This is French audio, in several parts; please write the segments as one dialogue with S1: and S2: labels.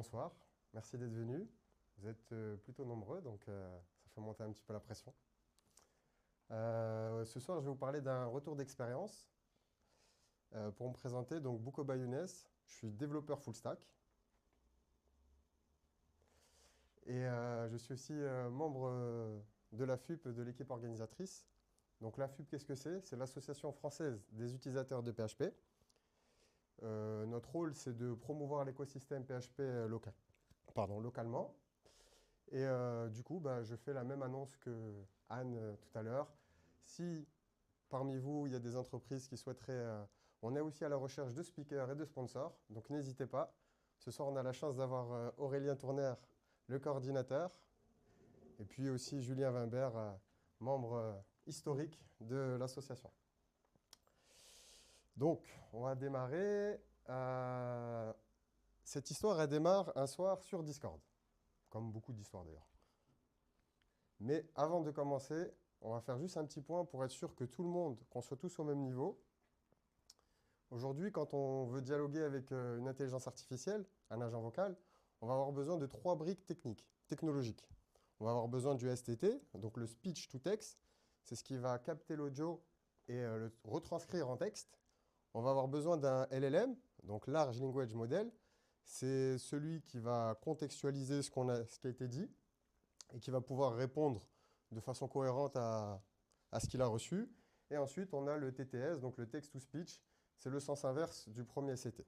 S1: Bonsoir, merci d'être venu. Vous êtes plutôt nombreux, donc ça fait monter un petit peu la pression. Ce soir, je vais vous parler d'un retour d'expérience. Pour me présenter, donc Boukoba Younes, je suis développeur full stack. Et je suis aussi membre de la FUP, de l'équipe organisatrice. Donc la FUP, qu'est-ce que c'est? C'est l'Association française des utilisateurs de PHP. Notre rôle, c'est de promouvoir l'écosystème PHP localement. Et du coup, je fais la même annonce que Anne tout à l'heure. Si parmi vous, il y a des entreprises qui souhaiteraient... on est aussi à la recherche de speakers et de sponsors, donc n'hésitez pas. Ce soir, on a la chance d'avoir Aurélien Tournaire, le coordinateur, et puis aussi Julien Wimbert, membre historique de l'association. Donc, on va démarrer. Cette histoire, elle démarre un soir sur Discord, comme beaucoup d'histoires d'ailleurs. Mais avant de commencer, on va faire juste un petit point pour être sûr que tout le monde, qu'on soit tous au même niveau. Aujourd'hui, quand on veut dialoguer avec une intelligence artificielle, un agent vocal, on va avoir besoin de 3 briques technologiques. On va avoir besoin du STT, donc le speech to text, c'est ce qui va capter l'audio et le retranscrire en texte. On va avoir besoin d'un LLM, donc Large Language Model, c'est celui qui va contextualiser ce qui a été dit et qui va pouvoir répondre de façon cohérente à ce qu'il a reçu. Et ensuite, on a le TTS, donc le text-to-speech, c'est le sens inverse du premier CT.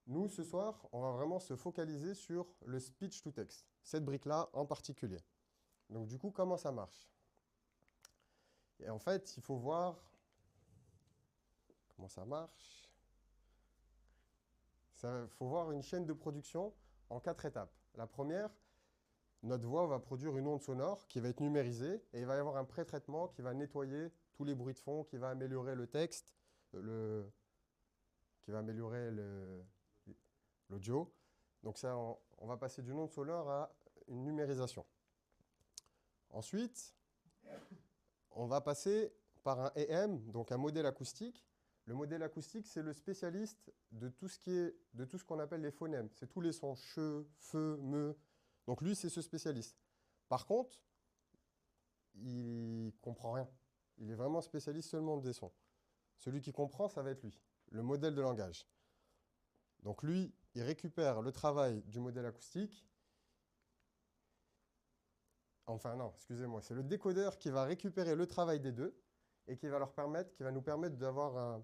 S1: Nous, ce soir, on va vraiment se focaliser sur le speech-to-text, cette brique-là en particulier. Donc du coup, comment ça marche? Et en fait, il faut voir comment ça marche. Il faut voir une chaîne de production en 4 étapes. La première, notre voix va produire une onde sonore qui va être numérisée et il va y avoir un pré-traitement qui va nettoyer tous les bruits de fond, qui va améliorer le texte, qui va améliorer l'audio. Donc ça, on va passer d'une onde sonore à une numérisation. Ensuite, on va passer par un AM, donc un modèle acoustique. Le modèle acoustique, c'est le spécialiste de tout ce qu'on appelle les phonèmes. C'est tous les sons, che, fe, me. Donc lui, c'est ce spécialiste. Par contre, il comprend rien. Il est vraiment spécialiste seulement des sons. Celui qui comprend, ça va être lui, le modèle de langage. Donc lui, il récupère le travail du modèle acoustique. Enfin non, excusez-moi, c'est le décodeur qui va récupérer le travail des deux et qui va nous permettre d'avoir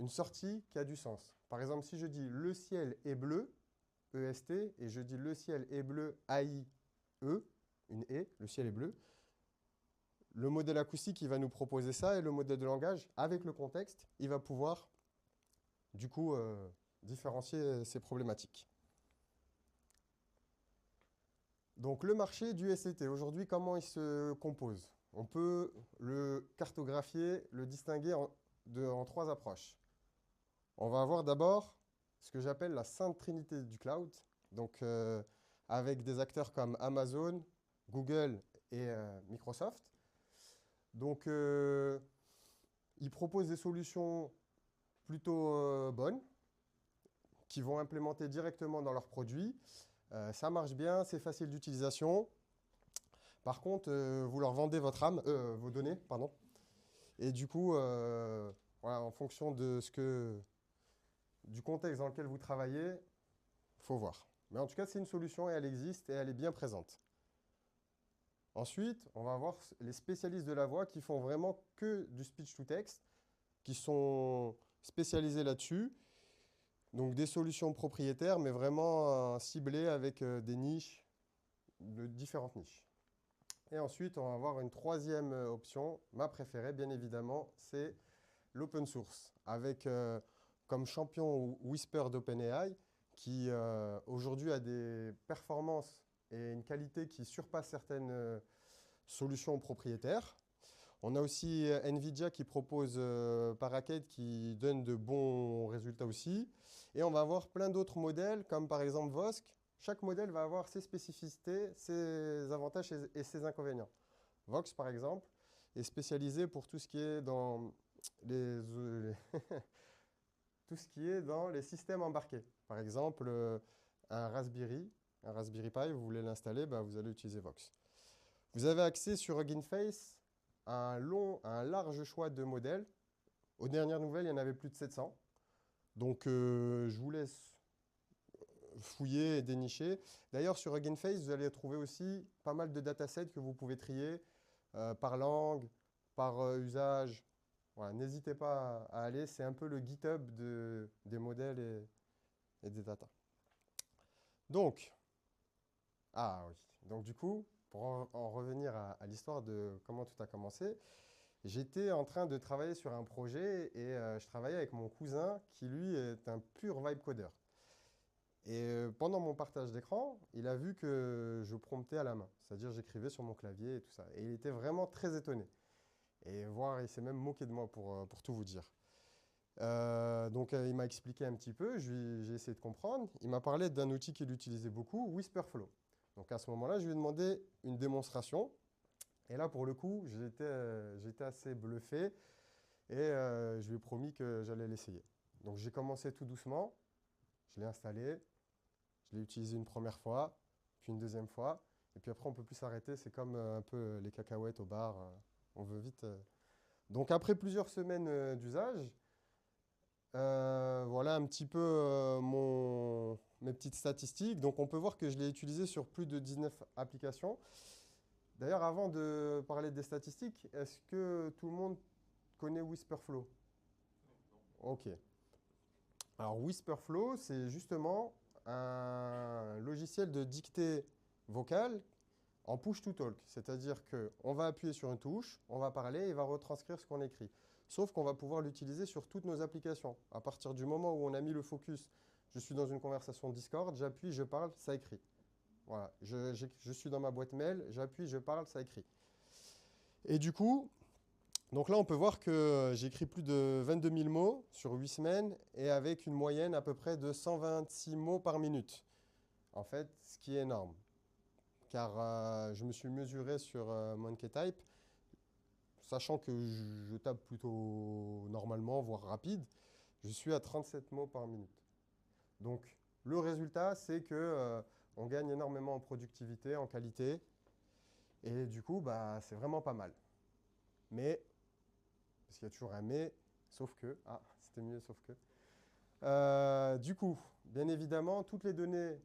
S1: une sortie qui a du sens. Par exemple, si je dis le ciel est bleu, EST, et je dis le ciel est bleu, A-I-E, une E, le ciel est bleu, le modèle acoustique, il va nous proposer ça, et le modèle de langage, avec le contexte, il va pouvoir, du coup, différencier ces problématiques. Donc, le marché du SCT, aujourd'hui, comment il se compose? On peut le cartographier, le distinguer en 3 approches. On va avoir d'abord ce que j'appelle la sainte trinité du cloud, donc avec des acteurs comme Amazon, Google et Microsoft. Donc, ils proposent des solutions plutôt bonnes, qui vont implémenter directement dans leurs produits. Ça marche bien, c'est facile d'utilisation. Par contre, vous leur vendez vos données, pardon. Et du coup, voilà, en fonction du contexte dans lequel vous travaillez, il faut voir. Mais en tout cas, c'est une solution et elle existe et elle est bien présente. Ensuite, on va avoir les spécialistes de la voix qui font vraiment que du speech-to-text, qui sont spécialisés là-dessus. Donc des solutions propriétaires, mais vraiment ciblées avec des niches, de différentes niches. Et ensuite, on va avoir une troisième option, ma préférée bien évidemment, c'est l'open source, avec comme champion Whisper d'OpenAI, qui aujourd'hui a des performances et une qualité qui surpasse certaines solutions propriétaires. On a aussi NVIDIA qui propose Paracade qui donne de bons résultats aussi. Et on va avoir plein d'autres modèles, comme par exemple Vosk. Chaque modèle va avoir ses spécificités, ses avantages et ses inconvénients. Vox, par exemple, est spécialisé pour tout ce qui est dans tout ce qui est dans les systèmes embarqués. Par exemple, un Raspberry Pi, vous voulez l'installer, bah, vous allez utiliser Vox. Vous avez accès sur Hugging Face à un large choix de modèles. Aux dernières nouvelles, il y en avait plus de 700. Donc, je vous laisse fouiller et dénicher. D'ailleurs, sur Hugging Face, vous allez trouver aussi pas mal de datasets que vous pouvez trier par langue, par usage. Voilà, n'hésitez pas à aller. C'est un peu le GitHub des modèles et des datas. Donc, oui. Donc, du coup, pour en revenir à l'histoire de comment tout a commencé, j'étais en train de travailler sur un projet et je travaillais avec mon cousin qui, lui, est un pur vibe codeur. Et pendant mon partage d'écran, il a vu que je promptais à la main, c'est-à-dire j'écrivais sur mon clavier et tout ça. Et il était vraiment très étonné. Et voire, il s'est même moqué de moi pour tout vous dire. Donc, il m'a expliqué un petit peu, j'ai essayé de comprendre. Il m'a parlé d'un outil qu'il utilisait beaucoup, Whisperflow. Donc, à ce moment-là, je lui ai demandé une démonstration. Et là, pour le coup, j'étais assez bluffé et je lui ai promis que j'allais l'essayer. Donc, j'ai commencé tout doucement, je l'ai installé, je l'ai utilisé une première fois, puis une deuxième fois. Et puis après, on ne peut plus s'arrêter. C'est comme un peu les cacahuètes au bar. On veut vite. Donc, après plusieurs semaines d'usage, voilà un petit peu mes petites statistiques. Donc, on peut voir que je l'ai utilisé sur plus de 19 applications. D'ailleurs, avant de parler des statistiques, est-ce que tout le monde connaît Whisperflow? Ok. Alors, Whisperflow, c'est justement un logiciel de dictée vocale en push-to-talk. C'est-à-dire qu'on va appuyer sur une touche, on va parler et il va retranscrire ce qu'on écrit. Sauf qu'on va pouvoir l'utiliser sur toutes nos applications. À partir du moment où on a mis le focus, je suis dans une conversation Discord, j'appuie, je parle, ça écrit. Voilà, je suis dans ma boîte mail, j'appuie, je parle, ça écrit. Et du coup, donc là, on peut voir que j'ai écrit plus de 22 000 mots sur 8 semaines et avec une moyenne à peu près de 126 mots par minute. En fait, ce qui est énorme. Car je me suis mesuré sur MonkeyType, sachant que je tape plutôt normalement, voire rapide, je suis à 37 mots par minute. Donc, le résultat, c'est que on gagne énormément en productivité, en qualité, et du coup, bah, c'est vraiment pas mal. Mais, parce qu'il y a toujours un mais, sauf que, c'était mieux sauf que. Du coup, bien évidemment, toutes les données,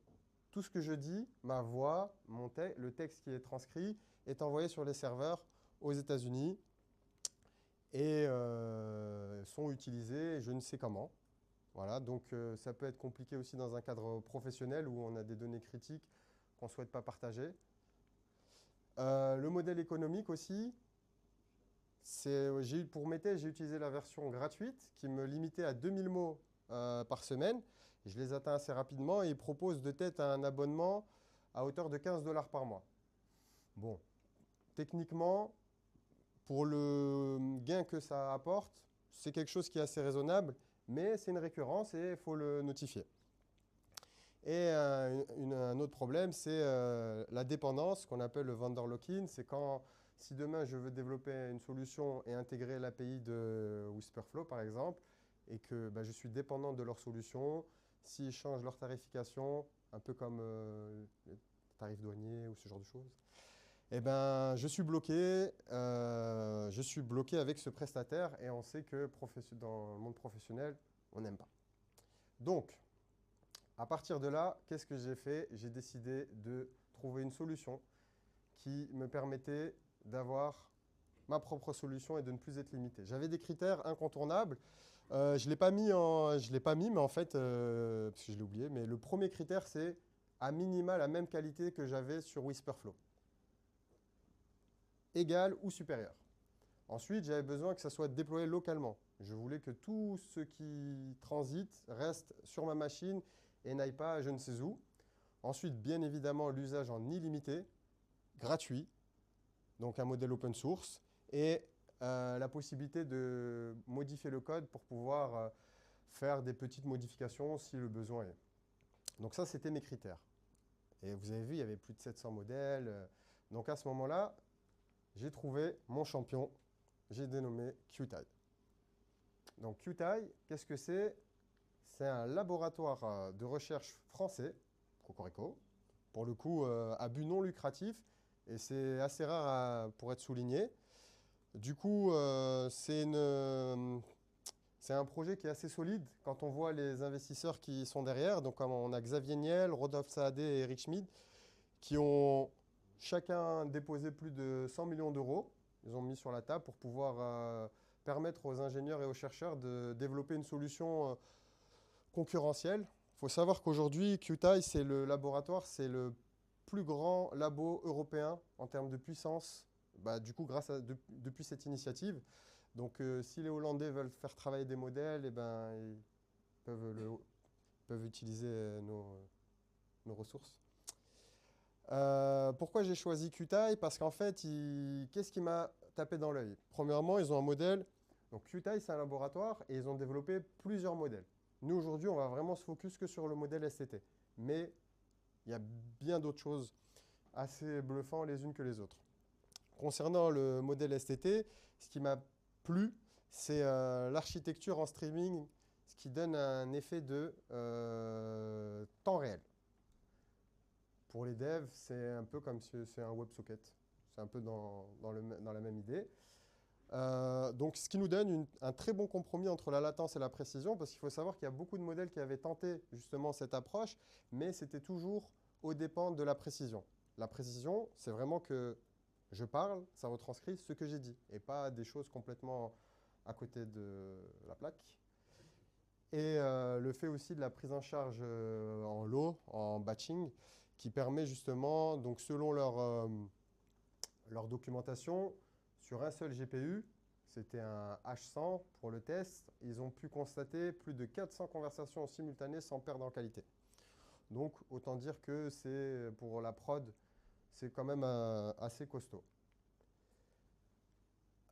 S1: tout ce que je dis, ma voix, le texte qui est transcrit, est envoyé sur les serveurs aux États-Unis et sont utilisés je ne sais comment. Voilà, donc ça peut être compliqué aussi dans un cadre professionnel où on a des données critiques qu'on ne souhaite pas partager. Le modèle économique aussi, pour m'aider, j'ai utilisé la version gratuite qui me limitait à 2000 mots par semaine. Je les atteins assez rapidement et ils proposent de tête un abonnement à hauteur de 15 $ par mois. Bon, techniquement, pour le gain que ça apporte, c'est quelque chose qui est assez raisonnable, mais c'est une récurrence et il faut le notifier. Et un autre problème, c'est la dépendance qu'on appelle le vendor lock-in. C'est si demain je veux développer une solution et intégrer l'API de Whisperflow par exemple, et que je suis dépendant de leur solution, s'ils changent leur tarification, un peu comme les tarifs douaniers ou ce genre de choses, eh ben, je suis bloqué avec ce prestataire et on sait que dans le monde professionnel, on n'aime pas. Donc, à partir de là, qu'est-ce que j'ai fait? J'ai décidé de trouver une solution qui me permettait d'avoir ma propre solution et de ne plus être limité. J'avais des critères incontournables. Je ne l'ai pas mis, mais en fait, parce que je l'ai oublié, mais le premier critère, c'est à minima la même qualité que j'avais sur Whisperflow. Égal ou supérieur. Ensuite, j'avais besoin que ça soit déployé localement. Je voulais que tout ce qui transite reste sur ma machine et n'aille pas je ne sais où. Ensuite, bien évidemment, l'usage en illimité, gratuit, donc un modèle open source, et la possibilité de modifier le code pour pouvoir faire des petites modifications si le besoin est. Donc ça, c'était mes critères. Et vous avez vu, il y avait plus de 700 modèles. Donc à ce moment-là, j'ai trouvé mon champion, j'ai dénommé Qtile. Donc Qtile, qu'est-ce que c'est? C'est un laboratoire de recherche français Cocorico. Pour le coup, à but non lucratif, et c'est assez rare pour être souligné. Du coup, c'est un projet qui est assez solide quand on voit les investisseurs qui sont derrière. Donc, on a Xavier Niel, Rodolphe Saadé et Eric Schmid qui ont chacun déposé plus de 100 millions d'euros. Ils ont mis sur la table pour pouvoir permettre aux ingénieurs et aux chercheurs de développer une solution concurrentielle. Il faut savoir qu'aujourd'hui, QTI, c'est le laboratoire, c'est le plus grand labo européen en termes de puissance, du coup, depuis cette initiative. Donc, si les Hollandais veulent faire travailler des modèles, ils peuvent utiliser nos ressources. Pourquoi j'ai choisi QTI? Parce qu'en fait, qu'est-ce qui m'a tapé dans l'œil? Premièrement, ils ont un modèle. Donc, QTI, c'est un laboratoire et ils ont développé plusieurs modèles. Nous, aujourd'hui, on va vraiment se focus que sur le modèle STT. Mais il y a bien d'autres choses assez bluffantes les unes que les autres. Concernant le modèle STT, ce qui m'a plu, c'est l'architecture en streaming, ce qui donne un effet de temps réel. Pour les devs, c'est un peu comme si c'est un WebSocket. C'est un peu dans la même idée. Donc, ce qui nous donne un très bon compromis entre la latence et la précision, parce qu'il faut savoir qu'il y a beaucoup de modèles qui avaient tenté justement cette approche, mais c'était toujours aux dépens de la précision. La précision, c'est vraiment que je parle, ça retranscrit ce que j'ai dit, et pas des choses complètement à côté de la plaque. Et le fait aussi de la prise en charge en lot, en batching, qui permet justement, donc selon leur documentation, sur un seul GPU, c'était un H100 pour le test, ils ont pu constater plus de 400 conversations simultanées sans perdre en qualité. Donc, autant dire que c'est pour la prod, c'est quand même assez costaud.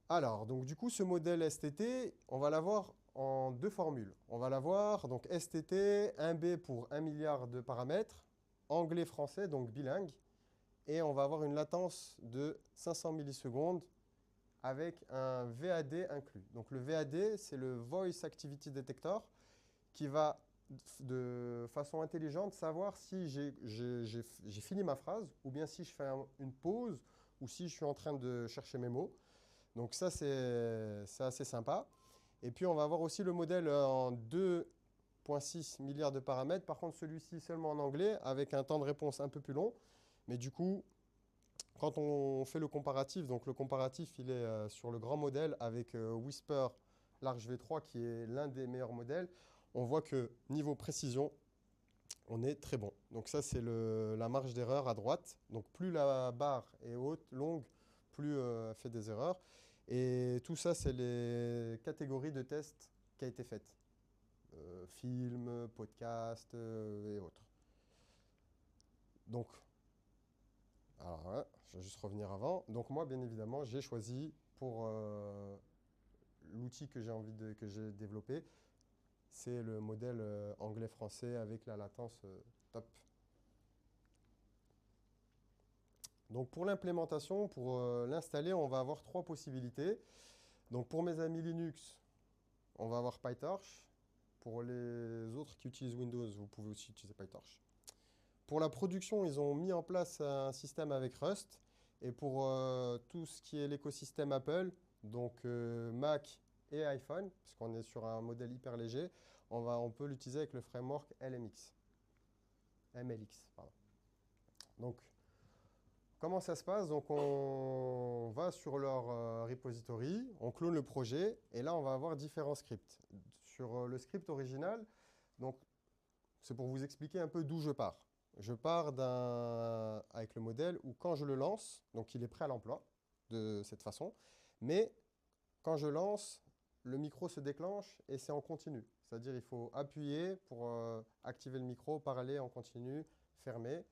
S1: Alors, donc du coup, ce modèle STT, on va l'avoir en deux formules. On va l'avoir, donc STT, 1B pour 1 milliard de paramètres, anglais-français, donc bilingue, et on va avoir une latence de 500 millisecondes avec un VAD inclus. Donc le VAD, c'est le Voice Activity Detector, qui va de façon intelligente savoir si j'ai fini ma phrase, ou bien si je fais une pause, ou si je suis en train de chercher mes mots. Donc ça, c'est assez sympa. Et puis, on va avoir aussi le modèle en 2,6 milliards de paramètres. Par contre, celui-ci seulement en anglais, avec un temps de réponse un peu plus long. Mais du coup, quand on fait le comparatif, donc le comparatif, il est sur le grand modèle avec Whisper Large V3, qui est l'un des meilleurs modèles. On voit que niveau précision, on est très bon. Donc ça, c'est la marge d'erreur à droite. Donc plus la barre est haute, longue, plus elle fait des erreurs. Et tout ça, c'est les catégories de tests qui a été faites. Film, podcast et autres. Donc, alors, ouais, je vais juste revenir avant. Donc moi, bien évidemment, j'ai choisi pour l'outil que j'ai développé, c'est le modèle anglais-français avec la latence top. Donc pour l'implémentation, pour l'installer, on va avoir trois possibilités. Donc pour mes amis Linux, on va avoir PyTorch. Pour les autres qui utilisent Windows, vous pouvez aussi utiliser PyTorch. Pour la production, ils ont mis en place un système avec Rust. Et pour tout ce qui est l'écosystème Apple, donc Mac et iPhone, puisqu'on est sur un modèle hyper léger, on peut l'utiliser avec le framework MLX. Pardon. Donc, comment ça se passe? Donc, on va sur leur repository, on clone le projet, et là, on va avoir différents scripts. Sur le script original, donc, c'est pour vous expliquer un peu d'où je pars. Je pars avec le modèle où quand je le lance, donc il est prêt à l'emploi de cette façon, mais quand je lance, le micro se déclenche et c'est en continu. C'est-à-dire il faut appuyer pour activer le micro, parler en continu, fermer.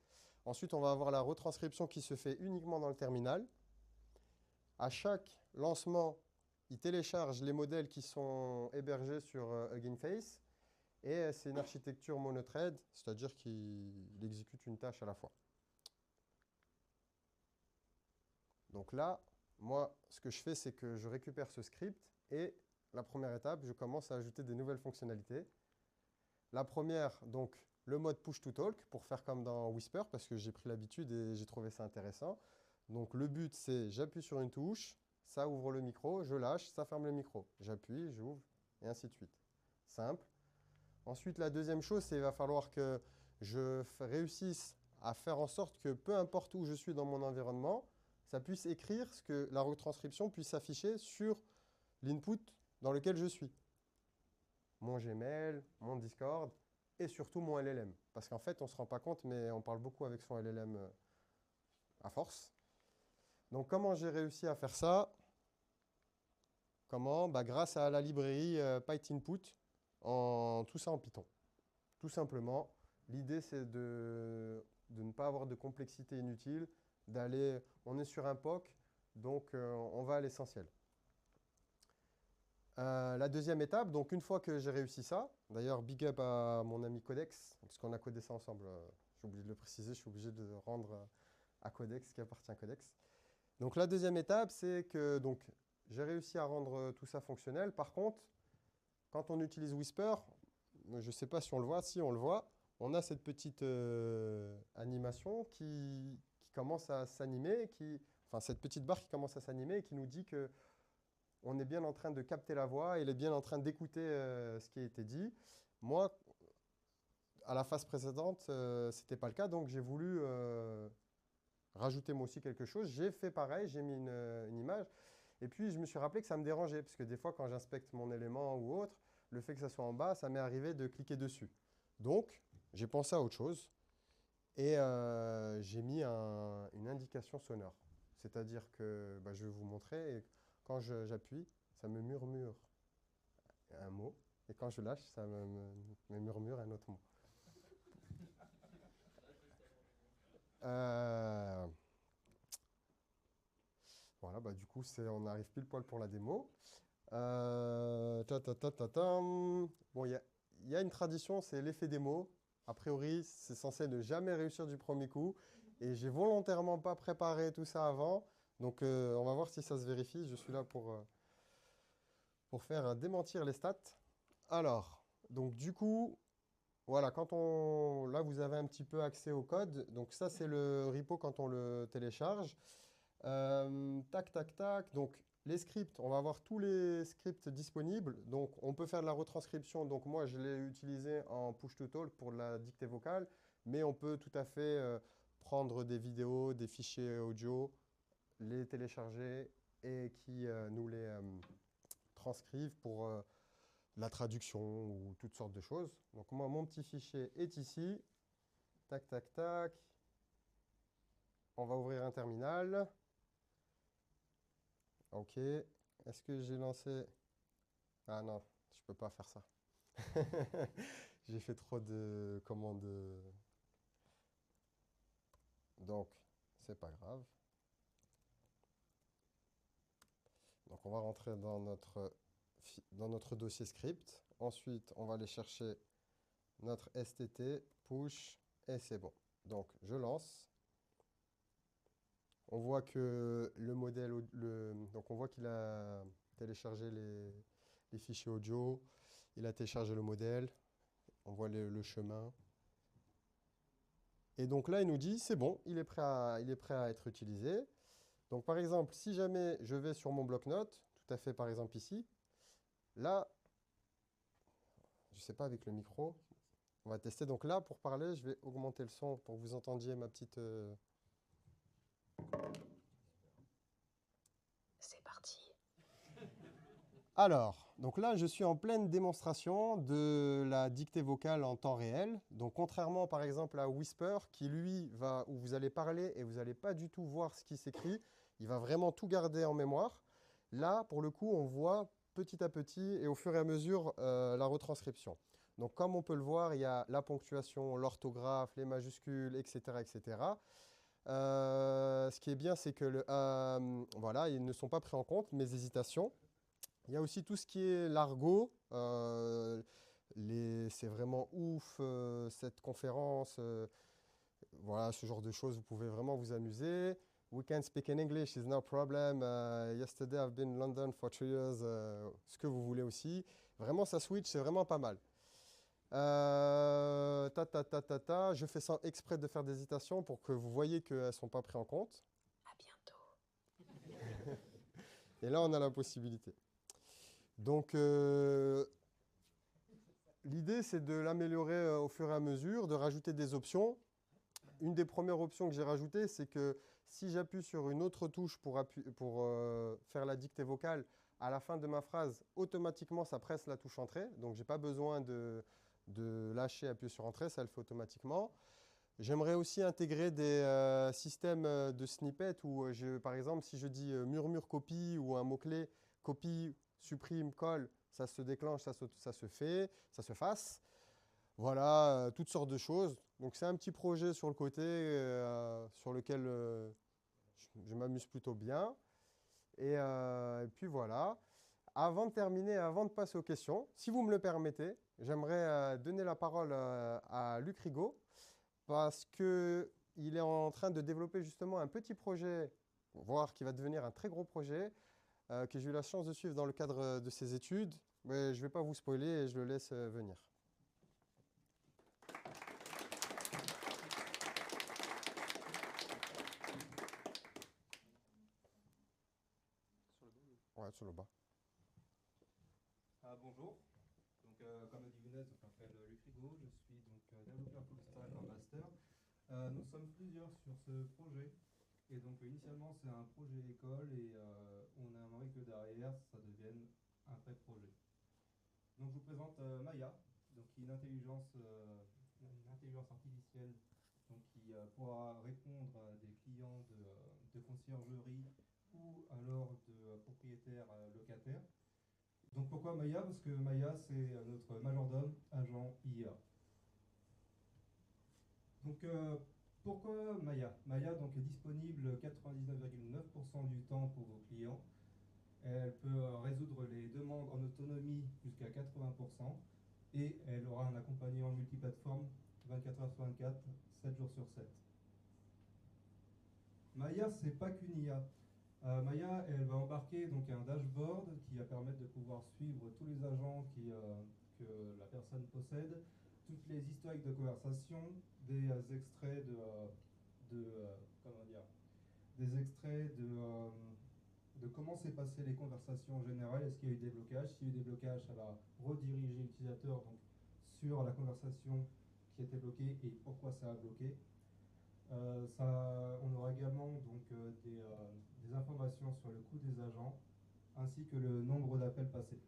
S1: Ensuite, on va avoir la retranscription qui se fait uniquement dans le terminal. À chaque lancement, il télécharge les modèles qui sont hébergés sur Hugging Face. Et c'est une architecture monothread, c'est-à-dire qu'il exécute une tâche à la fois. Donc là, moi, ce que je fais, c'est que je récupère ce script et la première étape, je commence à ajouter des nouvelles fonctionnalités. La première, donc le mode push to talk pour faire comme dans Whisper parce que j'ai pris l'habitude et j'ai trouvé ça intéressant. Donc le but c'est j'appuie sur une touche, ça ouvre le micro, je lâche, ça ferme le micro. J'appuie, j'ouvre et ainsi de suite. Simple. Ensuite la deuxième chose c'est qu'il va falloir que je réussisse à faire en sorte que peu importe où je suis dans mon environnement, ça puisse écrire ce que la retranscription puisse s'afficher sur l'input dans lequel je suis. Mon Gmail, mon Discord et surtout mon LLM. Parce qu'en fait, on ne se rend pas compte, mais on parle beaucoup avec son LLM à force. Donc comment j'ai réussi à faire ça? Comment? Grâce à la librairie PyTinput, tout ça en Python. Tout simplement, l'idée c'est de ne pas avoir de complexité inutile, on est sur un POC, donc on va à l'essentiel. La deuxième étape, donc une fois que j'ai réussi ça, d'ailleurs big up à mon ami Codex, parce qu'on a codé ça ensemble, j'ai oublié de le préciser, je suis obligé de rendre à Codex ce qui appartient à Codex. Donc la deuxième étape, c'est que j'ai réussi à rendre tout ça fonctionnel. Par contre, quand on utilise Whisper, je ne sais pas si on le voit, si on le voit, on a cette petite animation qui commence à s'animer, enfin cette petite barre qui commence à s'animer et qui nous dit que on est bien en train de capter la voix, il est bien en train d'écouter ce qui a été dit. Moi, à la phase précédente, ce n'était pas le cas, donc j'ai voulu rajouter moi aussi quelque chose. J'ai fait pareil, j'ai mis une image, et puis je me suis rappelé que ça me dérangeait, parce que des fois, quand j'inspecte mon élément ou autre, le fait que ça soit en bas, ça m'est arrivé de cliquer dessus. Donc, j'ai pensé à autre chose, et j'ai mis une indication sonore. C'est-à-dire que, je vais vous montrer, et quand j'appuie, ça me murmure un mot, et quand je lâche, ça me murmure un autre mot. Voilà, du coup, on arrive pile poil pour la démo. Bon, il y a une tradition, c'est l'effet démo. A priori, c'est censé ne jamais réussir du premier coup. Et j'ai volontairement pas préparé tout ça avant. Donc, on va voir si ça se vérifie. Je suis là pour faire démentir les stats. Alors, donc du coup, voilà, là, vous avez un petit peu accès au code. Donc ça, c'est le repo quand on le télécharge. Tac, tac, tac. Donc, les scripts, on va avoir tous les scripts disponibles. Donc, on peut faire de la retranscription. Donc, moi, je l'ai utilisé en push-to-talk pour la dictée vocale. Mais on peut tout à fait prendre des vidéos, des fichiers audio, les télécharger et qui nous les transcrivent pour la traduction ou toutes sortes de choses. Donc, moi, mon petit fichier est ici. Tac, tac, tac. On va ouvrir un terminal. Ok. Est-ce que j'ai lancé... Ah non, je peux pas faire ça. J'ai fait trop de commandes. Donc, c'est pas grave. Donc, on va rentrer dans notre dossier script. Ensuite, on va aller chercher notre STT, push, et c'est bon. Donc, je lance. On voit que le modèle, donc on voit qu'il a téléchargé les fichiers audio, il a téléchargé le modèle, on voit le chemin. Et donc là, il nous dit, c'est bon, il est prêt à être utilisé. Donc par exemple, si jamais je vais sur mon bloc-notes, tout à fait par exemple ici, là, je ne sais pas avec le micro, on va tester. Donc là, pour parler, je vais augmenter le son pour que vous entendiez ma petite...
S2: C'est parti.
S1: Alors, donc là, je suis en pleine démonstration de la dictée vocale en temps réel. Donc, contrairement par exemple à Whisper, qui lui où vous allez parler et vous n'allez pas du tout voir ce qui s'écrit, il va vraiment tout garder en mémoire. Là, pour le coup, on voit petit à petit et au fur et à mesure la retranscription. Donc, comme on peut le voir, il y a la ponctuation, l'orthographe, les majuscules, etc., etc. Ce qui est bien, c'est que voilà, ils ne sont pas pris en compte, mes hésitations. Il y a aussi tout ce qui est l'argot. C'est vraiment ouf, cette conférence. Voilà, ce genre de choses, vous pouvez vraiment vous amuser. We can speak in English, is no problem. Yesterday I've been in London for 3 years. Ce que vous voulez aussi. Vraiment, ça switch, c'est vraiment pas mal. Je fais ça exprès de faire des hésitations pour que vous voyez qu'elles ne sont pas prises en compte.
S2: À bientôt.
S1: Et là, on a la possibilité. Donc, l'idée, c'est de l'améliorer au fur et à mesure, de rajouter des options. Une des premières options que j'ai rajoutées, c'est que si j'appuie sur une autre touche pour faire la dictée vocale, à la fin de ma phrase, automatiquement, ça presse la touche entrée. Donc, je n'ai pas besoin de lâcher, appuyer sur entrée, ça le fait automatiquement. J'aimerais aussi intégrer des systèmes de snippets où, par exemple, si je dis murmure copie ou un mot-clé copie, supprime, colle, ça se déclenche, ça se fait, ça se fasse. Voilà, toutes sortes de choses. Donc c'est un petit projet sur le côté sur lequel je m'amuse plutôt bien. Et puis voilà. Avant de terminer, avant de passer aux questions, si vous me le permettez, j'aimerais donner la parole à Luc Rigaud parce qu'il est en train de développer justement un petit projet, voire qui va devenir un très gros projet, que j'ai eu la chance de suivre dans le cadre de ses études. Mais je ne vais pas vous spoiler et je le laisse venir. Ouais, sur le bas.
S3: Bonjour, donc, comme a dit Younes, je m'appelle Luc Rigaud, je suis donc développeur full stack en master. Nous sommes plusieurs sur ce projet et donc initialement c'est un projet école et on aimerait que derrière ça devienne un vrai projet. Donc je vous présente Maya, donc, qui est une intelligence artificielle donc, qui pourra répondre à des clients de conciergerie ou alors de propriétaires locataires. Donc pourquoi Maya? Parce que Maya, c'est notre majordome agent IA. Donc pourquoi Maya? Maya donc, est disponible 99,9% du temps pour vos clients. Elle peut résoudre les demandes en autonomie jusqu'à 80% et elle aura un accompagnement multiplateforme 24 h sur 24, 7 jours sur 7. Maya, c'est pas qu'une IA. Maya, elle va embarquer donc un dashboard qui va permettre de pouvoir suivre tous les agents que la personne possède, toutes les historiques de conversation, des extraits comment dire, des extraits de comment s'est passé les conversations en général, est-ce qu'il y a eu des blocages. S'il y a eu des blocages, ça va rediriger l'utilisateur donc, sur la conversation qui était bloquée et pourquoi ça a bloqué. On aura également donc, des informations sur le coût des agents ainsi que le nombre d'appels passés.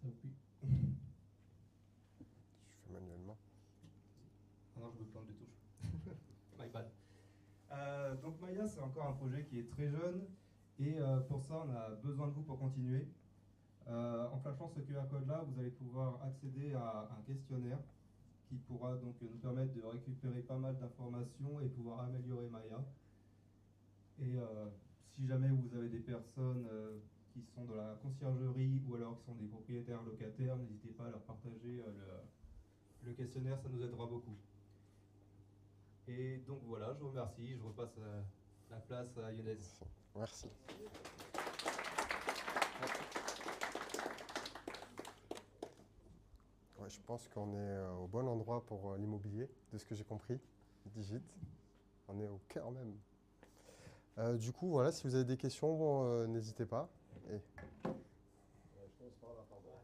S3: Ça vous plaît?
S1: Je fais manuellement.
S3: Ah non, je me plante de touches. My bad. Donc Maya, c'est encore un projet qui est très jeune et pour ça, on a besoin de vous pour continuer. En flashant ce QR code-là, vous allez pouvoir accéder à un questionnaire qui pourra donc nous permettre de récupérer pas mal d'informations et pouvoir améliorer Maya. Et si jamais vous avez des personnes qui sont dans la conciergerie ou alors qui sont des propriétaires locataires, n'hésitez pas à leur partager le questionnaire, ça nous aidera beaucoup. Et donc voilà, je vous remercie, je repasse la place à Younes.
S1: Merci. Ouais, je pense qu'on est au bon endroit pour l'immobilier, de ce que j'ai compris, Digit. On est au cœur même. Du coup, voilà, si vous avez des questions, n'hésitez pas. Et...
S4: Je commence par là, pardon.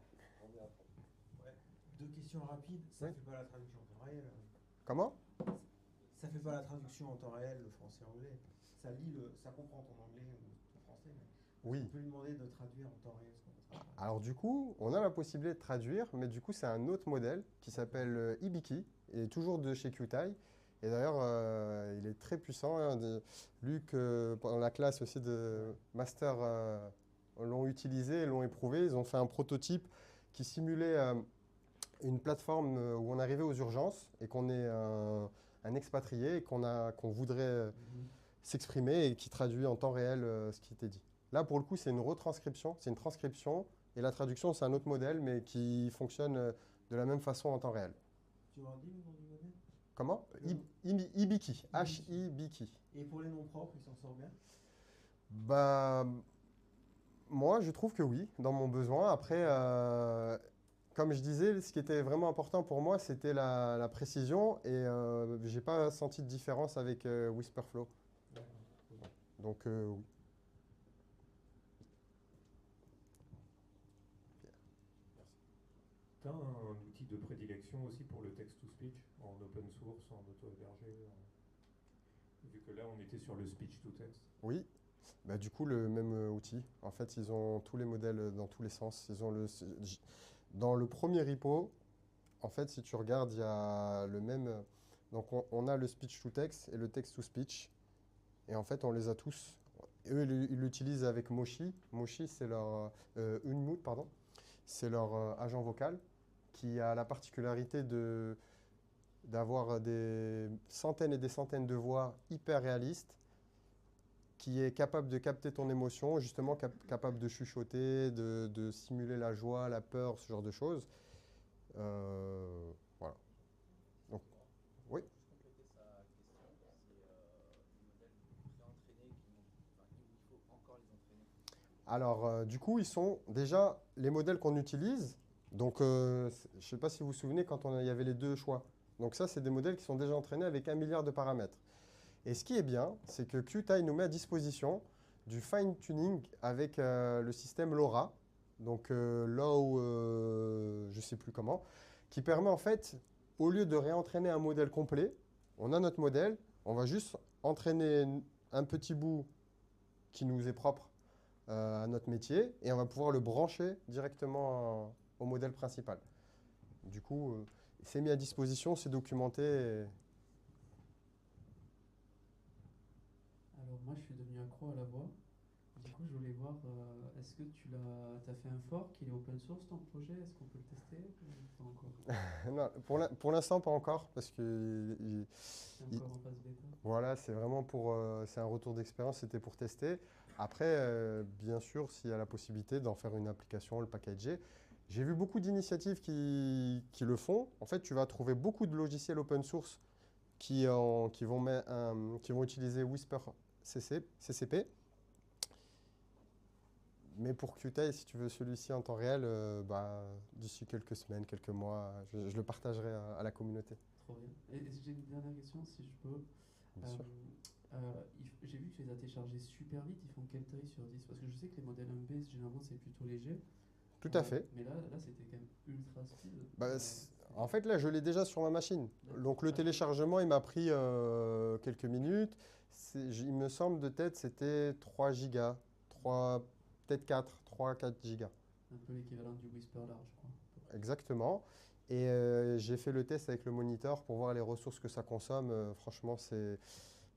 S4: Ouais. Deux questions rapides. Ça ne fait pas la traduction en temps réel.
S1: Comment?
S4: Ça ne fait pas la traduction en temps réel, le français-anglais. Ça comprend ton anglais ou ton français. Mais
S1: oui.
S4: on peut lui demander de traduire en temps réel ce qu'on peut traduire.
S1: Alors du coup, on a la possibilité de traduire, mais du coup, c'est un autre modèle qui s'appelle Ibiki, et toujours de chez Qtile. Et d'ailleurs, il est très puissant. Hein, Luc, pendant la classe aussi de master, l'ont utilisé, l'ont éprouvé. Ils ont fait un prototype qui simulait une plateforme où on arrivait aux urgences et qu'on est un expatrié et qu'on voudrait s'exprimer et qui traduit en temps réel ce qui était dit. Là, pour le coup, c'est une retranscription, c'est une transcription. Et la traduction, c'est un autre modèle, mais qui fonctionne de la même façon en temps réel.
S4: Tu m'as dit le nom du modèle?
S1: Comment? Ibiki. H-I-Biki.
S4: Et pour les noms propres, il s'en sort bien?
S1: Bah, Moi, je trouve que oui, dans mon besoin. Après, comme je disais, ce qui était vraiment important pour moi, c'était la précision et j'ai pas senti de différence avec Whisperflow.
S5: D'accord.
S1: Donc, oui.
S5: Tu as un outil de prédilection aussi pour le text-to-speech en open source, en auto-hébergé vu que là on était sur le speech-to-text.
S1: Oui. Bah, du coup, le même outil. En fait, ils ont tous les modèles dans tous les sens. Ils ont dans le premier repo, en fait, si tu regardes, il y a le même. Donc, on a le speech-to-text et le text-to-speech. Et en fait, on les a tous. Eux, ils l'utilisent avec Moshi. Moshi, c'est leur. Unmute, pardon. C'est leur agent vocal qui a la particularité d'avoir des centaines et des centaines de voix hyper réalistes, qui est capable de capter ton émotion, justement capable de chuchoter, de simuler la joie, la peur, ce genre de choses. Voilà. Donc, oui.
S6: Juste compléter sa question, c'est des modèles préentraînés où il faut encore les entraîner.
S1: Alors, du coup, ils sont déjà les modèles qu'on utilise. Donc, je ne sais pas si vous vous souvenez quand il y avait les deux choix. Donc ça, c'est des modèles qui sont déjà entraînés avec 1 milliard de paramètres. Et ce qui est bien, c'est que Qtile nous met à disposition du fine-tuning avec le système LoRa, donc Low, je ne sais plus comment, qui permet en fait, au lieu de réentraîner un modèle complet, on a notre modèle, on va juste entraîner un petit bout qui nous est propre à notre métier et on va pouvoir le brancher directement au modèle principal. Du coup, c'est mis à disposition, c'est documenté.
S7: Alors moi je suis devenu accro à la voix. Du coup je voulais voir, est-ce que tu as fait un fork, il est open source ton projet, est-ce qu'on peut le tester ou pas encore?
S1: Non, pour l'instant, pas encore, parce que
S7: C'est encore en phase bêta.
S1: voilà, c'est vraiment c'est un retour d'expérience, c'était pour tester. Après, bien sûr, s'il y a la possibilité d'en faire une application, le packager. J'ai vu beaucoup d'initiatives qui le font. En fait, tu vas trouver beaucoup de logiciels open source qui vont utiliser Whisper CCP. Mais pour Qtile, si tu veux celui-ci en temps réel, d'ici quelques semaines, quelques mois, je le partagerai à la communauté.
S7: Trop bien. Et j'ai une dernière question, si je peux.
S1: Bien sûr.
S7: J'ai vu que tu les as téléchargés super vite, ils font quelle taille sur 10? Parce que je sais que les modèles MB, généralement, c'est plutôt léger.
S1: Tout à fait.
S7: Mais là c'était quand même ultra speed.
S1: En fait, là, je l'ai déjà sur ma machine. Donc, le téléchargement, il m'a pris quelques minutes. Il me semble de tête, c'était 3 gigas. Peut-être 3-4 gigas.
S7: Un peu l'équivalent du Whisper large, je crois.
S1: Exactement. Et j'ai fait le test avec le moniteur pour voir les ressources que ça consomme. Franchement, il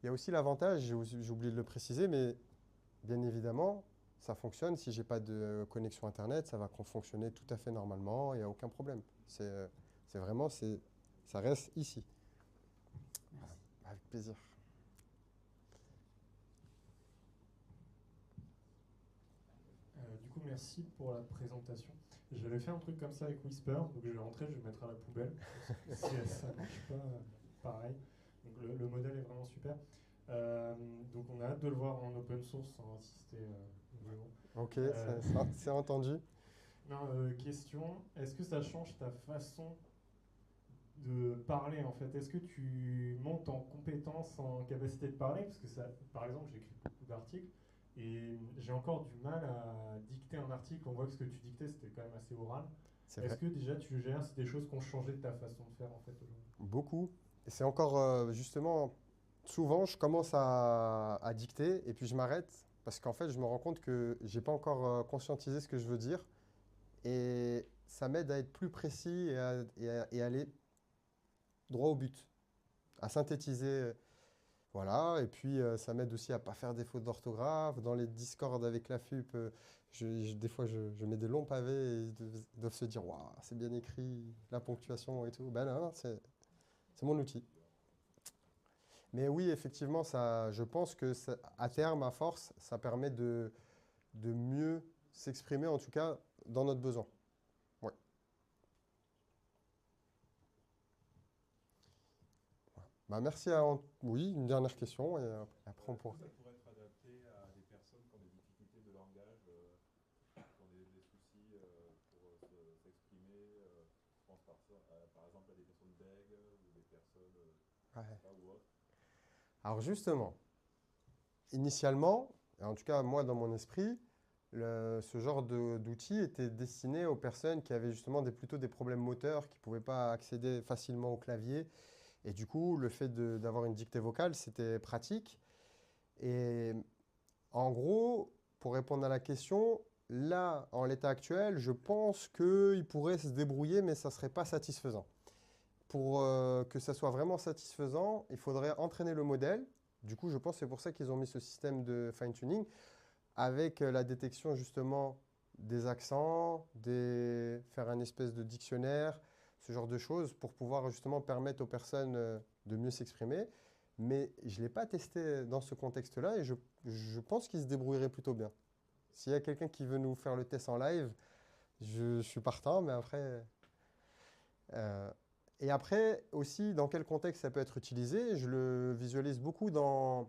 S1: y a aussi l'avantage, j'ai oublié de le préciser, mais bien évidemment, ça fonctionne. Si j'ai pas de connexion Internet, ça va fonctionner tout à fait normalement. Il n'y a aucun problème. C'est vraiment, ça reste ici.
S7: Merci.
S1: Avec plaisir.
S5: Du coup, merci pour la présentation. J'avais fait un truc comme ça avec Whisper, donc je vais rentrer, je vais le mettre à la poubelle. Si ça ne marche pas, pareil. Donc le modèle est vraiment super. Donc on a hâte de le voir en open source sans insister vraiment.
S1: Ok, c'est entendu.
S5: Non, question, est-ce que ça change ta façon de parler en fait? Est-ce que tu montes en compétence, en capacité de parler? Parce que ça, par exemple, j'écris beaucoup d'articles et j'ai encore du mal à dicter un article. On voit que ce que tu dictais, c'était quand même assez oral. Est-ce que déjà tu gères, c'est des choses qui ont changé de ta façon de faire en fait aujourd'hui?
S1: Beaucoup. Et c'est encore justement, souvent je commence à dicter et puis je m'arrête parce qu'en fait je me rends compte que j'ai pas encore conscientisé ce que je veux dire et ça m'aide à être plus précis et aller droit au but, à synthétiser. Voilà, et puis ça m'aide aussi à pas faire des fautes d'orthographe. Dans les Discord avec la FUP, des fois je mets des longs pavés et ils doivent se dire waouh, c'est bien écrit, la ponctuation et tout. Ben non, c'est mon outil. Mais oui, effectivement, je pense que à terme, à force, ça permet de mieux s'exprimer, en tout cas dans notre besoin. Ouais. Merci oui, une dernière question et après on pourra.
S8: Ça pourrait être adapté à des personnes qui ont des difficultés de langage pense par exemple à des personnes bègues ou des personnes
S1: Ouais.
S8: je sais pas, ou autres.
S1: Alors justement, initialement, en tout cas moi dans mon esprit, ce genre d'outil était destiné aux personnes qui avaient justement plutôt des problèmes moteurs, qui ne pouvaient pas accéder facilement au clavier. Et du coup, le fait d'avoir une dictée vocale, c'était pratique. Et en gros, pour répondre à la question, là, en l'état actuel, je pense qu'il pourrait se débrouiller, mais ça ne serait pas satisfaisant. Pour que ça soit vraiment satisfaisant, il faudrait entraîner le modèle. Du coup, je pense que c'est pour ça qu'ils ont mis ce système de fine-tuning avec la détection justement des accents, faire un espèce de dictionnaire, ce genre de choses pour pouvoir justement permettre aux personnes de mieux s'exprimer. Mais je ne l'ai pas testé dans ce contexte-là et je pense qu'il se débrouillerait plutôt bien. S'il y a quelqu'un qui veut nous faire le test en live, je suis partant, mais après... Et après, aussi, dans quel contexte ça peut être utilisé? Je le visualise beaucoup dans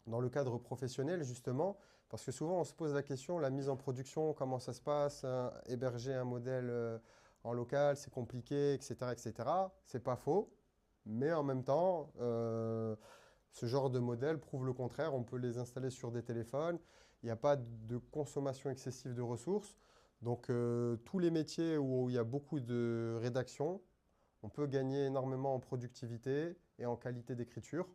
S1: le cadre professionnel, justement, parce que souvent, on se pose la question, la mise en production, comment ça se passe, héberger un modèle en local, c'est compliqué, etc., etc. C'est pas faux, mais en même temps, ce genre de modèle prouve le contraire. On peut les installer sur des téléphones, il n'y a pas de consommation excessive de ressources. Donc, tous les métiers où il y a beaucoup de rédaction, on peut gagner énormément en productivité et en qualité d'écriture.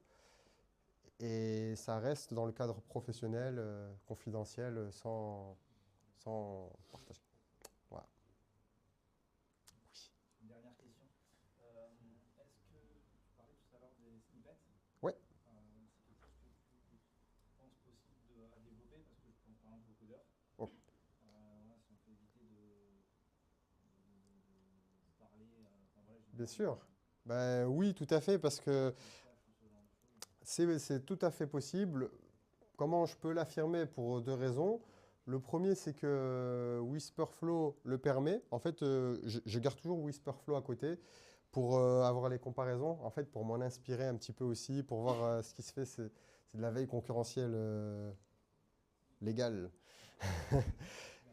S1: Et ça reste dans le cadre professionnel, confidentiel, sans partage. Voilà. Oui.
S6: Une dernière question. Est-ce que tu parlais tout à l'heure des snippets?
S1: Ouais.
S6: C'est quelque chose que tu penses possible à développer parce que je pense par exemple au codeur.
S1: Oh.
S6: Voilà, si on peut éviter de parler. Enfin, voilà,
S1: Bien sûr. Ben, oui, tout à fait, parce que c'est tout à fait possible. Comment je peux l'affirmer? Pour deux raisons. Le premier, c'est que Whisperflow le permet. En fait, je garde toujours Whisperflow à côté pour avoir les comparaisons. En fait, pour m'en inspirer un petit peu aussi, pour voir ce qui se fait. C'est de la veille concurrentielle légale.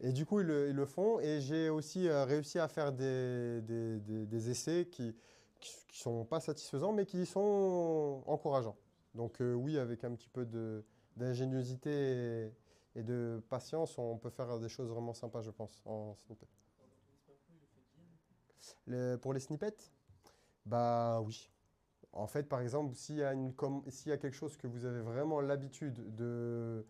S1: Et du coup, ils le font. Et j'ai aussi réussi à faire des essais qui sont pas satisfaisants, mais qui sont encourageants. Donc oui, avec un petit peu d'ingéniosité et de patience, on peut faire des choses vraiment sympas, je pense, en snippet. Pour les snippets? Bah oui. En fait, par exemple, s'il y a quelque chose que vous avez vraiment l'habitude de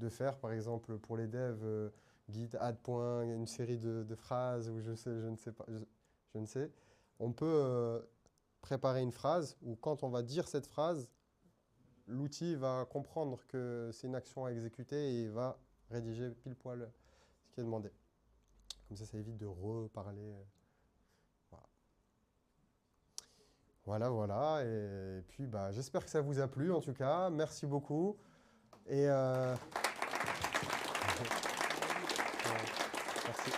S1: faire, par exemple, pour les devs, git add point, une série de phrases, ou je ne sais pas, je ne sais, on peut préparer une phrase où quand on va dire cette phrase, l'outil va comprendre que c'est une action à exécuter et il va rédiger pile poil ce qui est demandé. Comme ça évite de reparler. Voilà. Voilà. Et puis, bah, j'espère que ça vous a plu, en tout cas. Merci beaucoup. Et merci.